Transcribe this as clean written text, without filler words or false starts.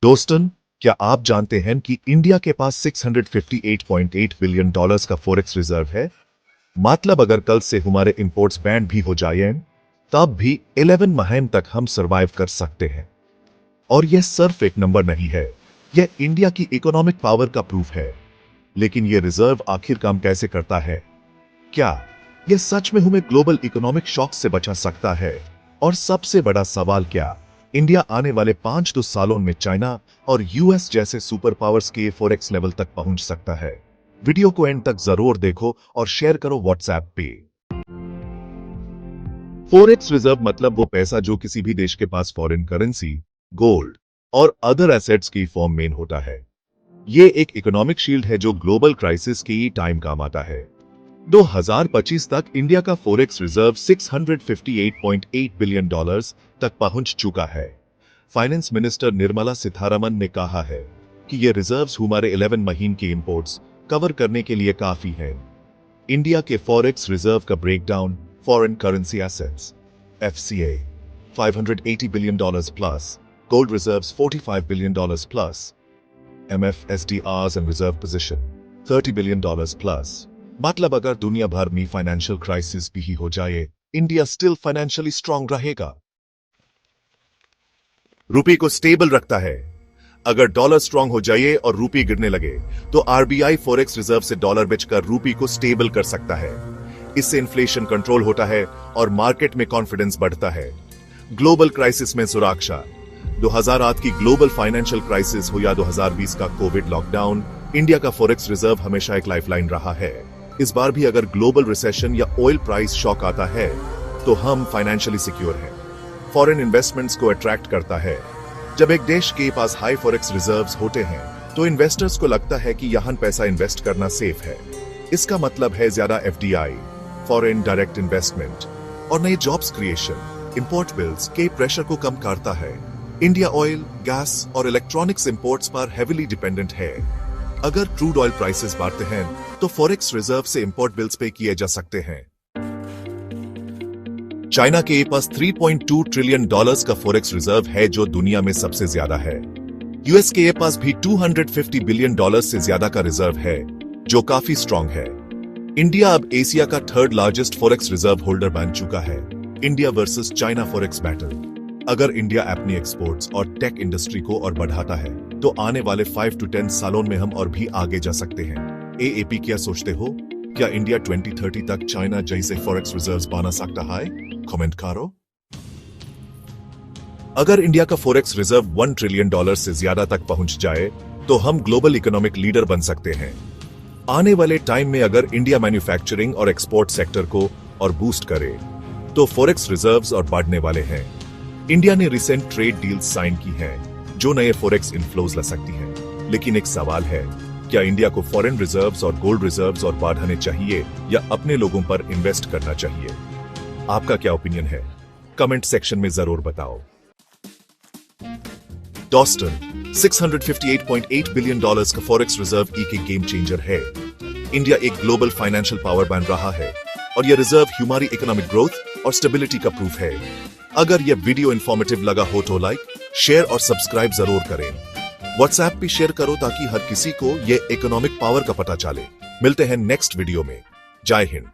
दोस्तों, क्या आप जानते हैं कि इंडिया के पास $658.8 बिलियन का फॉरेक्स रिजर्व है। मतलब अगर कल से हमारे इंपोर्ट्स बैंड भी हो जाए तब भी 11 महीने तक हम सरवाइव कर सकते हैं। और यह सिर्फ एक नंबर नहीं है, यह इंडिया की इकोनॉमिक पावर का प्रूफ है। लेकिन यह रिजर्व आखिर काम कैसे करता है? क्या यह सच में हमें ग्लोबल इकोनॉमिक शॉक से बचा सकता है? और सबसे बड़ा सवाल, क्या इंडिया आने वाले 5-10 सालों में चाइना और यूएस जैसे सुपर पावर्स के फॉरेक्स लेवल तक पहुंच सकता है? वीडियो को एंड तक जरूर देखो और शेयर करो व्हाट्सएप पे। फॉरेक्स रिजर्व मतलब वो पैसा जो किसी भी देश के पास फॉरेन करेंसी, गोल्ड और अदर एसेट्स की फॉर्म में होता है। ये एक इकोनॉमिक शील्ड है जो ग्लोबल क्राइसिस की टाइम काम आता है। 2025 तक इंडिया का फॉरेक्स रिजर्व $658.8 बिलियन तक पहुंच चुका है। फाइनेंस मिनिस्टर निर्मला सीतारमण ने कहा है कि ये रिजर्व्स हमारे 11 महीने के इंपोर्ट्स कवर करने के लिए काफी हैं। इंडिया के फॉरेक्स रिजर्व का breakdown: foreign currency assets FCA $580 billion plus, gold reserves $45 billion plus, MFSDRs and reserve position $30 billion plus. मतलब अगर दुनिया भर में फाइनेंशियल क्राइसिस भी हो जाए, इंडिया स्टिल फाइनेंशियली स्ट्रांग रहेगा। रुपये को स्टेबल रखता है। अगर डॉलर स्ट्रांग हो जाए और रुपये गिरने लगे तो आरबीआई फॉरेक्स रिजर्व से डॉलर बेचकर रुपये को स्टेबल कर सकता है। इससे इन्फ्लेशन कंट्रोल होता है और मार्केट में कॉन्फिडेंस बढ़ता है। ग्लोबल क्राइसिस में सुरक्षा: 2008 की ग्लोबल फाइनेंशियल क्राइसिस हो या 2020 का कोविड लॉकडाउन, इंडिया का फॉरेक्स रिजर्व हमेशा एक लाइफलाइन रहा है। इस बार भी अगर ग्लोबल रिसेशन या ऑयल प्राइस शॉक आता है तो हम फाइनेंशियली सिक्योर हैं। फॉरेन इन्वेस्टमेंट्स को अट्रैक्ट करता है। जब एक देश के पास हाई फॉरेक्स रिजर्व्स होते हैं तो इन्वेस्टर्स को लगता है कि यहां पैसा इन्वेस्ट करना सेफ है। इसका मतलब है ज्यादा FDI, फॉरेन डायरेक्ट इन्वेस्टमेंट और नए जॉब्स क्रिएशन। इंपोर्ट बिल्स के प्रेशर को कम करता है। इंडिया ऑयल, गैस और इलेक्ट्रॉनिक्स इंपोर्ट्स पर हेविली डिपेंडेंट है। अगर क्रूड ऑयल प्राइसेस बढ़ते हैं तो फॉरेक्स रिजर्व से इंपोर्ट बिल्स पे किए जा सकते हैं। चाइना के पास $3.2 ट्रिलियन का फॉरेक्स रिजर्व है जो दुनिया में सबसे ज्यादा है। यूएस के पास भी $250 बिलियन से ज्यादा का रिजर्व है जो काफी स्ट्रांग है। इंडिया अब एशिया का 3rd largest forex reserve holder बन चुका है। India versus China forex battle: अगर इंडिया अपनी एक्सपोर्ट्स और टेक इंडस्ट्री को और बढ़ाता है तो आने वाले 5 to 10 सालों में हम और भी आगे जा सकते हैं। AAP क्या सोचते हो? क्या इंडिया 2030 तक चाइना जैसे फॉरेक्स रिजर्व्स बना सकता है? कमेंट करो। अगर इंडिया का फॉरेक्स रिजर्व $1 ट्रिलियन से ज्यादा तक पहुंच जाए तो हम ग्लोबल इकोनॉमिक लीडर बन सकते हैं। आने वाले टाइम में अगर इंडिया मैन्युफैक्चरिंग और एक्सपोर्ट सेक्टर को और बूस्ट करे तो फॉरेक्स रिजर्व्स और बढ़ने वाले हैं। इंडिया ने रिसेंट ट्रेड डील्स साइन की हैं जो नए फॉरेक्स इनफ्लोज ला सकती हैं। लेकिन एक सवाल है, क्या इंडिया को फॉरेन रिजर्व्स और गोल्ड रिजर्व्स और बढ़ाने चाहिए या अपने लोगों पर इन्वेस्ट करना चाहिए? आपका क्या ओपिनियन है? कमेंट सेक्शन में जरूर बताओ। दोस्तों, $658.8 बिलियन का फॉरेक्स रिजर्व एक गेम चेंजर है। इंडिया एक ग्लोबल फाइनेंशियल पावर बन रहा है और यह रिजर्व हमारी इकोनॉमिक ग्रोथ और स्टेबिलिटी का प्रूफ है। अगर यह वीडियो इंफॉर्मेटिव लगा हो तो लाइक, शेयर और सब्सक्राइब जरूर करें। व्हाट्सएप पे शेयर करो ताकि हर किसी को यह इकोनॉमिक पावर का पता चले। मिलते हैं नेक्स्ट वीडियो में। जय हिंद।